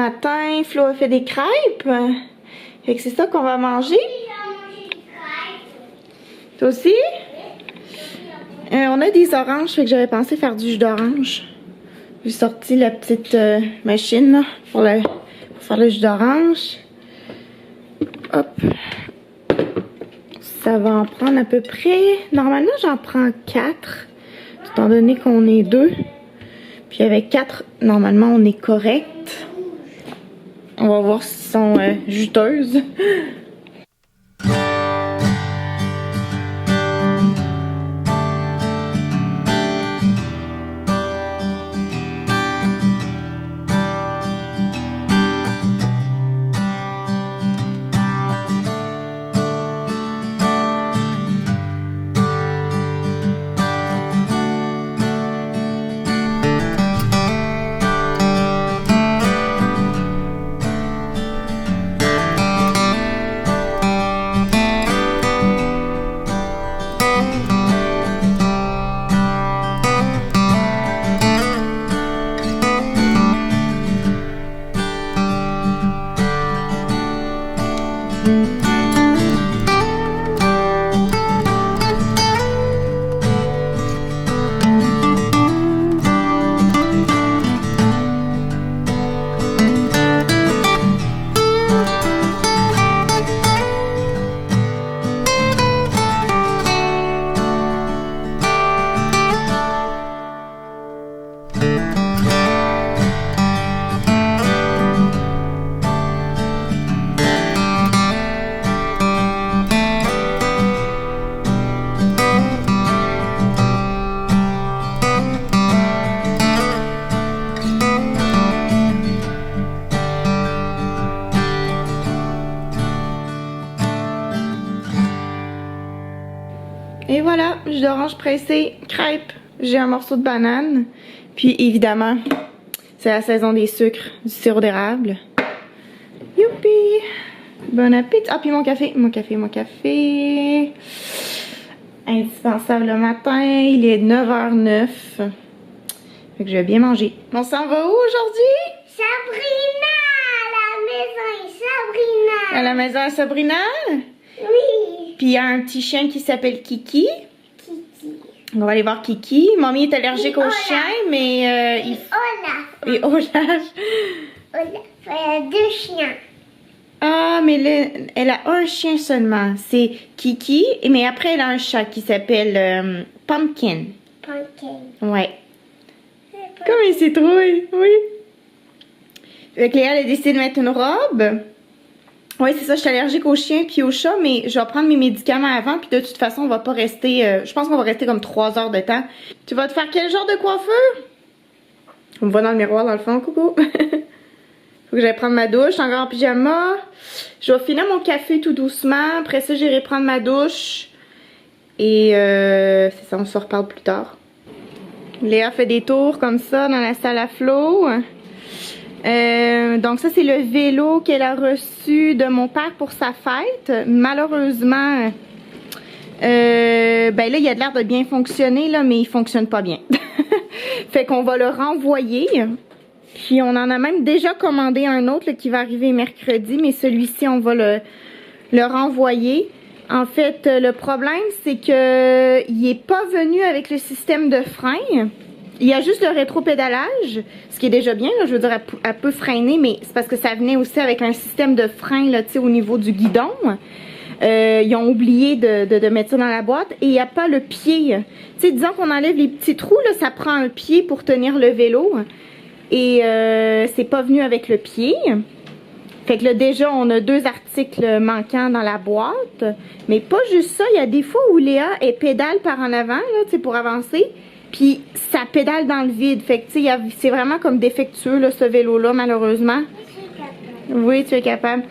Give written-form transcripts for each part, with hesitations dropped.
matin, Flo a fait des crêpes. Fait que c'est ça qu'on va manger. Toi aussi? On a des oranges, fait que j'avais pensé faire du jus d'orange. J'ai sorti la petite machine là, pour faire le jus d'orange. Hop. Ça va en prendre à peu près... Normalement, j'en prends 4. Étant donné qu'on est 2. Puis avec 4, normalement, on est correct. On va voir si elles sont juteuses. Et voilà, jus d'orange pressé, crêpes. J'ai un morceau de banane. Puis évidemment, c'est la saison des sucres, du sirop d'érable. Youpi! Bon appétit! Ah, puis mon café. Indispensable le matin, il est 9h09. Fait que je vais bien manger. On s'en va où aujourd'hui? Sabrina! À la maison Sabrina! À la maison à Sabrina? Oui! Puis il y a un petit chien qui s'appelle Kiki. Kiki. On va aller voir Kiki. Mamie est allergique aux chiens, mais il... Olaf! Et Olaf. Olaf, elle a 2 chiens. Ah, mais elle a un chien seulement. C'est Kiki, mais après elle a un chat qui s'appelle Pumpkin. Pumpkin. Ouais. Comme il s'est trouvé, oui. Fait que Léa elle a décidé de mettre une robe. Oui, c'est ça, je suis allergique aux chiens puis aux chats, mais je vais prendre mes médicaments avant, puis de toute façon, on va pas rester, je pense qu'on va rester comme 3 heures de temps. Tu vas te faire quel genre de coiffure? On me voit dans le miroir, dans le fond, coucou. Faut que j'aille prendre ma douche, encore en pyjama. Je vais finir mon café tout doucement, après ça, j'irai prendre ma douche. Et c'est ça, on se reparle plus tard. Léa fait des tours comme ça dans la salle à Flo. Donc ça c'est le vélo qu'elle a reçu de mon père pour sa fête. Malheureusement, ben là il a l'air de bien fonctionner là, mais il fonctionne pas bien. Fait qu'on va le renvoyer. Puis on en a même déjà commandé un autre là, qui va arriver mercredi, mais celui-ci on va le renvoyer. En fait, le problème c'est que il est pas venu avec le système de frein. Il y a juste le rétropédalage, ce qui est déjà bien, là, je veux dire, elle peut freiner, mais c'est parce que ça venait aussi avec un système de frein là, au niveau du guidon. Ils ont oublié de mettre ça dans la boîte et il n'y a pas le pied. Tu sais, disons qu'on enlève les petits trous, là, ça prend un pied pour tenir le vélo et c'est pas venu avec le pied. Fait que là, déjà, on a 2 articles manquants dans la boîte, mais pas juste ça, il y a des fois où Léa, elle pédale par en avant, là, tu sais, pour avancer. Puis ça pédale dans le vide. Fait que tu sais, c'est vraiment comme défectueux là, ce vélo-là, malheureusement. Oui, tu es capable.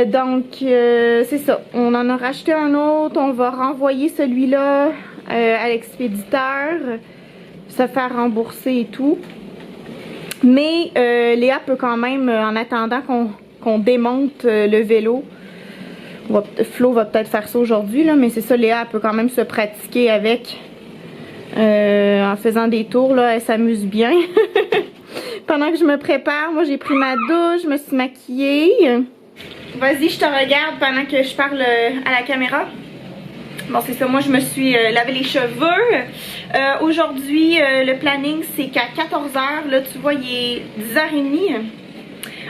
Donc, c'est ça. On en a racheté un autre. On va renvoyer celui-là à l'expéditeur. Se faire rembourser et tout. Mais Léa peut quand même, en attendant qu'on démonte le vélo, Flo va peut-être faire ça aujourd'hui, là, mais c'est ça, Léa elle peut quand même se pratiquer avec. En faisant des tours, là, elle s'amuse bien. pendant que je me prépare, moi j'ai pris ma douche, je me suis maquillée. Vas-y, je te regarde pendant que je parle à la caméra. Bon, c'est ça, moi je me suis lavé les cheveux. Aujourd'hui, le planning c'est qu'à 14h, là tu vois, il est 10h30.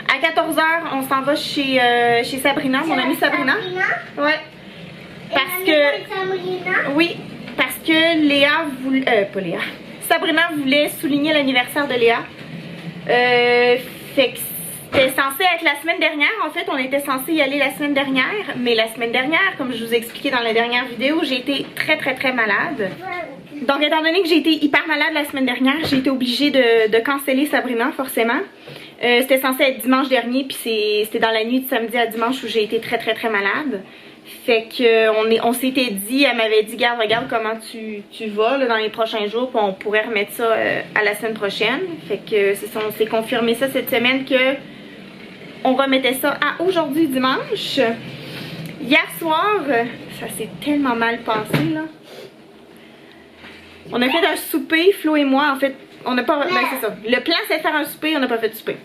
À 14h, on s'en va chez Sabrina, mon amie Sabrina. Ouais. Parce que... Oui, parce que Léa voulait... pas Léa. Sabrina voulait souligner l'anniversaire de Léa. Fait que c'était censé être la semaine dernière. En fait, on était censé y aller la semaine dernière. Mais la semaine dernière, comme je vous ai expliqué dans la dernière vidéo, j'ai été très malade. Donc, étant donné que j'ai été hyper malade la semaine dernière, j'ai été obligée de canceller Sabrina, forcément. C'était censé être dimanche dernier, puis c'était dans la nuit de samedi à dimanche où j'ai été très malade. Fait que on s'était dit, elle m'avait dit, regarde comment tu vas là, dans les prochains jours, puis on pourrait remettre ça à la semaine prochaine. Fait que c'est ça, on s'est confirmé ça cette semaine que on remettait ça à aujourd'hui dimanche. Hier soir, ça s'est tellement mal passé là. On a fait un souper, Flo et moi, en fait. On n'a pas... Ben c'est ça. Le plan c'est de faire un souper, on n'a pas fait de souper.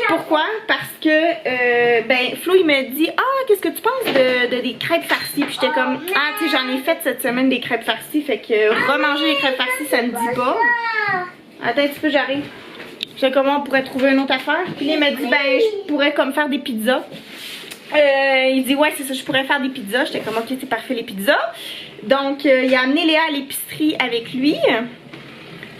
Pourquoi? Parce que ben Flo il me dit qu'est-ce que tu penses des crêpes farcies? Puis j'étais comme tu sais j'en ai fait cette semaine des crêpes farcies. Fait que remanger les crêpes farcies ça me dit pas. Attends un petit peu, j'arrive. Je sais comment on pourrait trouver une autre affaire. Puis là il m'a dit je pourrais comme faire des pizzas. Il dit ouais c'est ça, je pourrais faire des pizzas. J'étais comme ok c'est parfait les pizzas. Donc il a amené Léa à l'épicerie avec lui.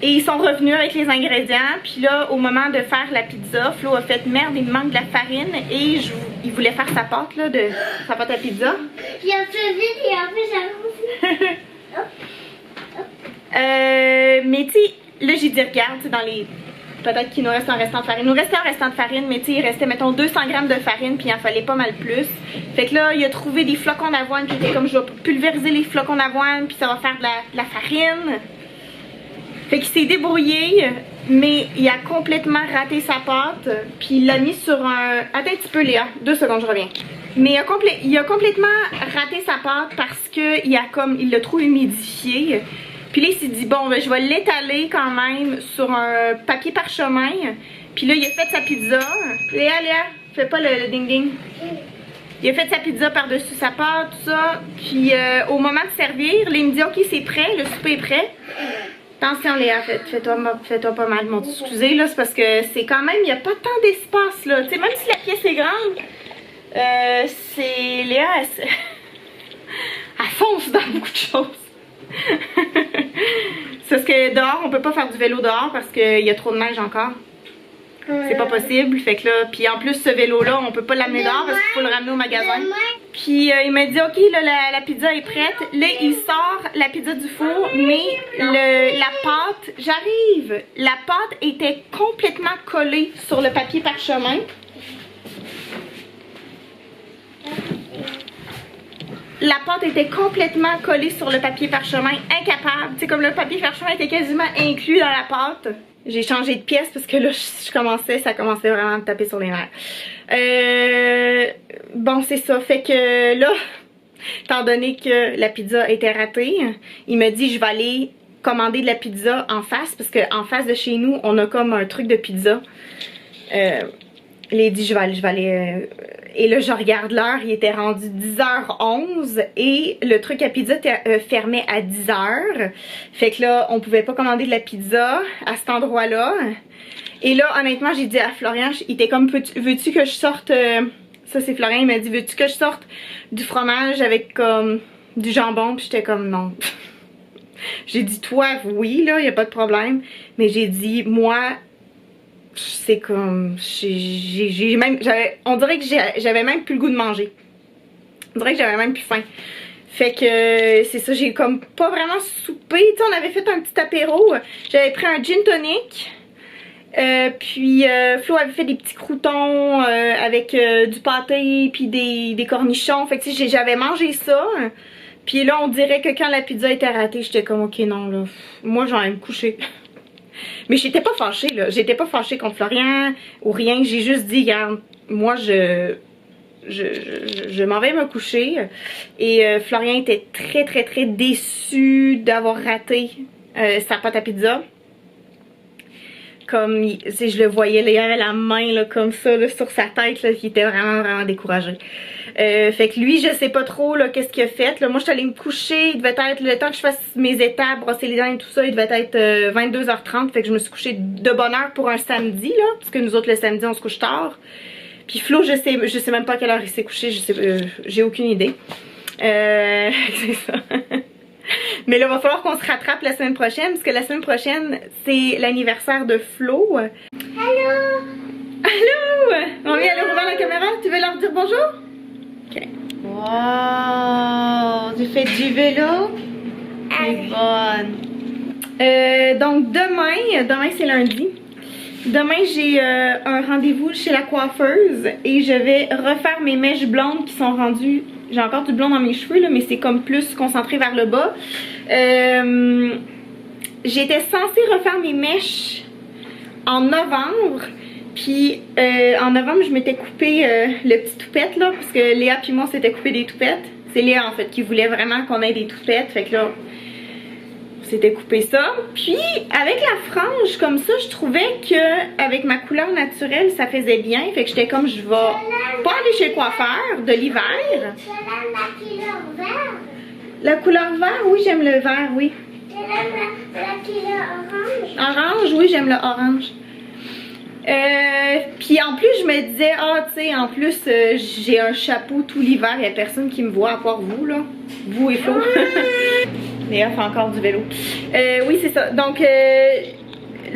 Et ils sont revenus avec les ingrédients. Puis là, au moment de faire la pizza, Flo a fait merde, il me manque de la farine. Et il voulait faire sa pâte, là, sa pâte à pizza. J'ai fait vite et après j'avance. Mais tu sais, là j'ai dit regarde, dans les... Peut-être qu'il nous reste un restant de farine. Il nous restait un restant de farine, mais tu sais, il restait mettons 200 grammes de farine, puis il en fallait pas mal plus. Fait que là, il a trouvé des flocons d'avoine, puis il était comme je vais pulvériser les flocons d'avoine, puis ça va faire de la farine. Fait qu'il s'est débrouillé, mais il a complètement raté sa pâte. Puis il l'a mis sur un... Attends un petit peu Léa, 2 secondes, je reviens. Mais il a complètement raté sa pâte parce que il l'a trop humidifié. Puis là il s'est dit bon ben, je vais l'étaler quand même sur un papier parchemin. Puis là il a fait sa pizza. Léa, fais pas le ding ding. Il a fait sa pizza par-dessus sa pâte, tout ça. Puis au moment de servir, là il me dit ok c'est prêt, le souper est prêt. Attention Léa, fais-toi pas mal, mon Dieu, excusez là, c'est parce que c'est quand même, il n'y a pas tant d'espace là, tu sais, même si la pièce est grande, c'est Léa, elle fonce dans beaucoup de choses. C'est parce que dehors, on peut pas faire du vélo dehors parce qu'il y a trop de neige encore. C'est pas possible, fait que là, puis en plus ce vélo là, on peut pas l'amener dehors parce qu'il faut le ramener au magasin. Puis il m'a dit ok là la pizza est prête. Là il sort la pizza du four, mais la pâte, j'arrive. La pâte était complètement collée sur le papier parchemin. La pâte était complètement collée sur le papier parchemin, incapable. Tu sais comme le papier parchemin était quasiment inclus dans la pâte. J'ai changé de pièce parce que là ça commençait vraiment à me taper sur les nerfs. Bon c'est ça, fait que là, étant donné que la pizza était ratée, il m'a dit je vais aller commander de la pizza en face parce qu'en face de chez nous on a comme un truc de pizza. Il a dit je vais aller et là je regarde l'heure, il était rendu 10h11 et le truc à pizza fermait à 10h. Fait que là on pouvait pas commander de la pizza à cet endroit là. Et là honnêtement j'ai dit à Florian, il était comme veux-tu que je sorte ça c'est Florian, il m'a dit veux-tu que je sorte du fromage avec comme du jambon, puis j'étais comme non. J'ai dit toi oui là, y a pas de problème, mais j'ai dit moi c'est comme on dirait que j'avais même plus le goût de manger. On dirait que j'avais même plus faim. Fait que c'est ça, j'ai comme pas vraiment soupé. Tu sais, on avait fait un petit apéro. J'avais pris un gin tonic. Puis Flo avait fait des petits croûtons avec du pâté puis des cornichons. Fait que tu sais, j'avais mangé ça. Puis là, on dirait que quand la pizza était ratée, j'étais comme ok non là, moi j'en ai me coucher. Mais j'étais pas fâchée là, j'étais pas fâchée contre Florian ou rien, j'ai juste dit regarde, moi je m'en vais me coucher. Et Florian était très déçu d'avoir raté sa pâte à pizza. comme, je le voyais, là, il avait la main là, comme ça là, sur sa tête, là, il était vraiment, vraiment découragé. Fait que lui, je sais pas trop là qu'est-ce qu'il a fait. Là, moi, je suis allée me coucher, il devait être, le temps que je fasse mes étapes, brosser les dents et tout ça, il devait être 22h30. Fait que je me suis couchée de bonne heure pour un samedi, là, parce que nous autres, le samedi, on se couche tard. Puis Flo, je sais même pas à quelle heure il s'est couché, j'ai aucune idée. C'est ça. Mais là, il va falloir qu'on se rattrape la semaine prochaine, parce que la semaine prochaine, c'est l'anniversaire de Flo. Allô? Allô? On vient aller ouvrir la caméra, tu veux leur dire bonjour? Ok. Wow! Tu fais du vélo? C'est bonne. Donc demain c'est lundi. Demain j'ai un rendez-vous chez la coiffeuse et je vais refaire mes mèches blondes qui sont rendues. J'ai encore du blond dans mes cheveux là, mais c'est comme plus concentré vers le bas. J'étais censée refaire mes mèches en novembre. Puis en novembre, je m'étais coupé le petit toupette là, parce que Léa puis moi s'était coupé des toupettes. C'est Léa en fait qui voulait vraiment qu'on ait des toupettes. Fait que là, on s'était coupé ça. Puis avec la frange comme ça, je trouvais que avec ma couleur naturelle, ça faisait bien. Fait que j'étais comme, je vais pas aller chez le coiffeur de l'hiver. Tu aimes la couleur vert? La couleur vert, oui, j'aime le vert, oui. Tu aimes la couleur orange? Orange, oui, j'aime le orange. Puis en plus je me disais, ah tu sais, en plus j'ai un chapeau tout l'hiver, il n'y a personne qui me voit à part vous là, vous et Flo. Léa fait encore du vélo. Oui c'est ça, donc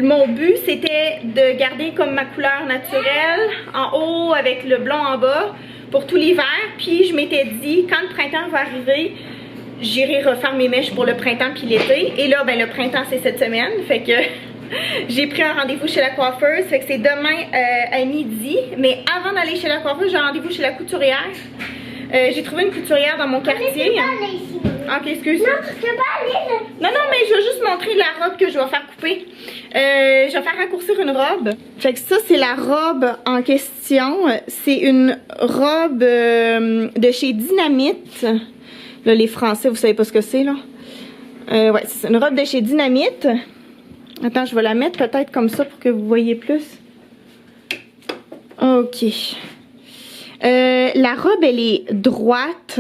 mon but c'était de garder comme ma couleur naturelle en haut avec le blond en bas pour tout l'hiver. Puis je m'étais dit, quand le printemps va arriver, j'irai refaire mes mèches pour le printemps puis l'été. Et là ben le printemps c'est cette semaine, fait que j'ai pris un rendez-vous chez la coiffeuse, fait que c'est demain à midi. Mais avant d'aller chez la coiffeuse, j'ai un rendez-vous chez la couturière. J'ai trouvé une couturière dans mon quartier. Ok, excuse. Non, tu peux pas aller là. Non, mais je vais juste montrer la robe que je vais faire couper. Je vais faire raccourcir une robe. Fait que ça, c'est la robe en question. C'est une robe de chez Dynamite. Là, les Français, vous savez pas ce que c'est, là. Ouais, c'est une robe de chez Dynamite. Attends, je vais la mettre peut-être comme ça pour que vous voyez plus. Ok. La robe, elle est droite.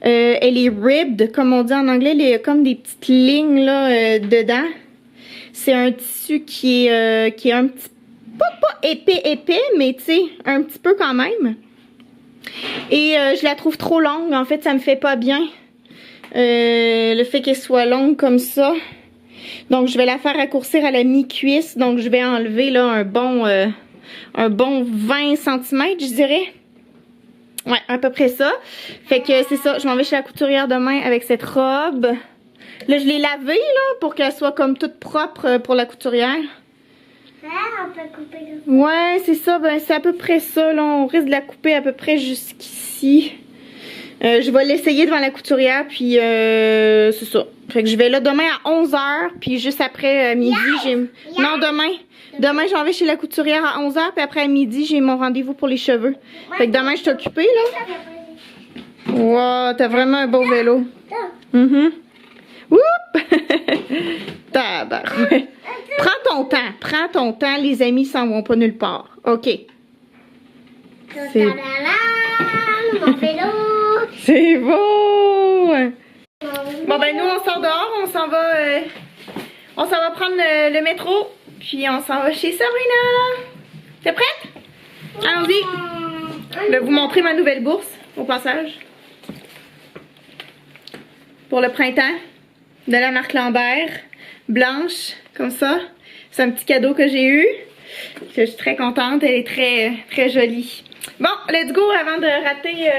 Elle est ribbed, comme on dit en anglais. Il y a comme des petites lignes là, dedans. C'est un tissu qui est un petit... Pas épais, mais tu sais, un petit peu quand même. Et je la trouve trop longue. En fait, ça me fait pas bien. Le fait qu'elle soit longue comme ça. Donc, je vais la faire raccourcir à la mi-cuisse. Donc, je vais enlever là un bon 20 cm, je dirais. Ouais, à peu près ça. Fait que c'est ça, je m'en vais chez la couturière demain avec cette robe. Là, je l'ai lavée là pour qu'elle soit comme toute propre pour la couturière. On peut couper comme ça. Ouais, c'est ça, ben c'est à peu près ça là. On risque de la couper à peu près jusqu'ici. Je vais l'essayer devant la couturière, puis c'est ça. Fait que je vais là demain à 11h, puis juste après midi, j'ai... Non, demain. Demain, j'en vais chez la couturière à 11h, puis après à midi, j'ai mon rendez-vous pour les cheveux. Fait que demain, je suis occupée, là. Wow, t'as vraiment un beau vélo. Oups! Tabarouette. Prends ton temps, les amis s'en vont pas nulle part. OK. C'est... Mon vélo. C'est beau! Bon ben nous on sort dehors, on s'en va prendre le métro, puis on s'en va chez Sabrina. T'es prête? Allons-y. Je vais vous montrer ma nouvelle bourse au passage. Pour le printemps, de la marque Lambert, blanche, comme ça. C'est un petit cadeau que j'ai eu. Je suis très contente, elle est très, très jolie. Bon, let's go avant de rater...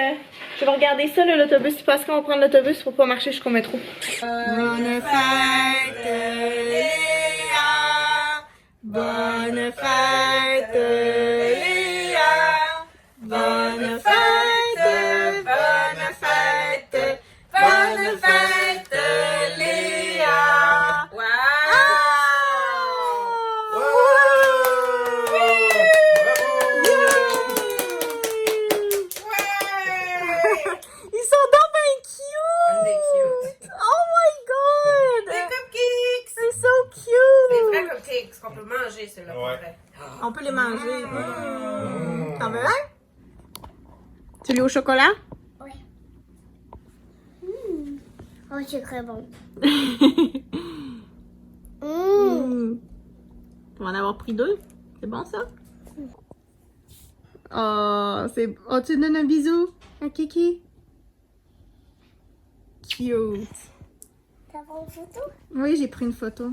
je vais regarder ça, l'autobus. Il passe quand on va prendre l'autobus pour pas marcher jusqu'au métro. Bonne fête, Léa. Bonne fête, Léa. Bonne fête, bonne fête. Bonne fête, Léa. Wow. Ils sont donc bien cute! Oh my god! Des cupcakes! C'est so cute! Des vrais cupcakes qu'on peut manger, ça. ceux-là. Ouais. On peut les manger. T'en veux un? Celui au chocolat? Oui. Oh, c'est très bon. On va en avoir pris 2. C'est bon ça? Oh, c'est... Oh, tu donnes un bisou à Kiki? Cute. T'as pris une photo? Oui, j'ai pris une photo.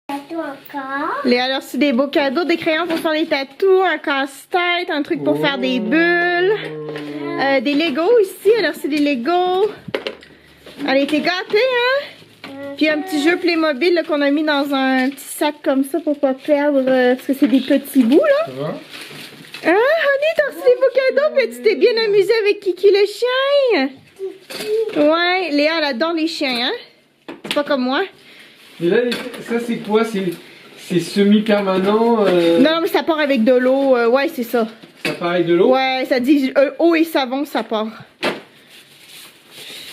Tatou encore. Léa a reçu des beaux cadeaux, des crayons pour faire des tatous, un casse-tête, un truc pour faire des bulles, des Legos ici, elle a reçu des Legos. Elle a été gâtée, hein? Puis un petit jeu Playmobil là, qu'on a mis dans un petit sac comme ça pour pas perdre, parce que c'est des petits bouts, là. Ça va? Ah, Honey, t'as reçu des beaux cadeaux, puis tu t'es bien amusée avec Kiki le chien. Ouais, Léa, elle adore les chiens, hein? C'est pas comme moi. Et là, ça c'est quoi? C'est semi-permanent? Non, mais ça part avec de l'eau, ouais, c'est ça. Ça part avec de l'eau? Ouais, ça dit eau et savon, ça part.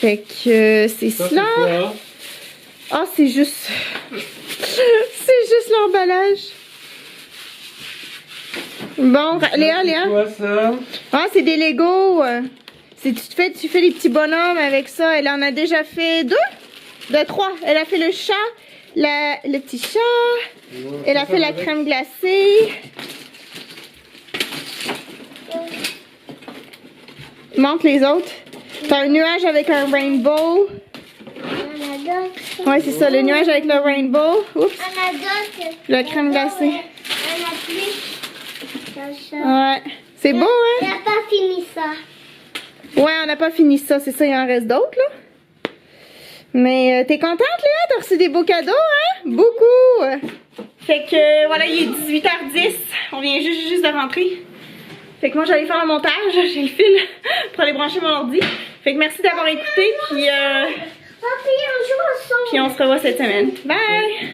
Fait que c'est Ça, cela. c'est quoi? Ah, c'est juste... c'est juste l'emballage. Bon, Léa. C'est quoi ça? Ah, c'est des Legos. Tu fais des petits bonhommes avec ça. Elle en a déjà fait 2? 3. Elle a fait le chat, le petit chat. Elle a fait la crème glacée. Montre les autres. T'as un nuage avec un rainbow. Ouais, c'est ça, le nuage avec le rainbow. Oups. La crème glacée. Ouais. C'est beau, On hein? n'a pas fini ça. Ouais, on n'a pas fini ça. C'est ça, il en reste d'autres, là. Mais t'es contente, Léa? T'as reçu des beaux cadeaux, hein? Beaucoup! Fait que, voilà, il est 18h10. On vient juste de rentrer. Fait que moi, j'allais faire le montage. J'ai le fil pour aller brancher mon ordi. Fait que merci d'avoir écouté. Puis, Papi, on joue ensemble. puis on se revoit cette semaine. Bye!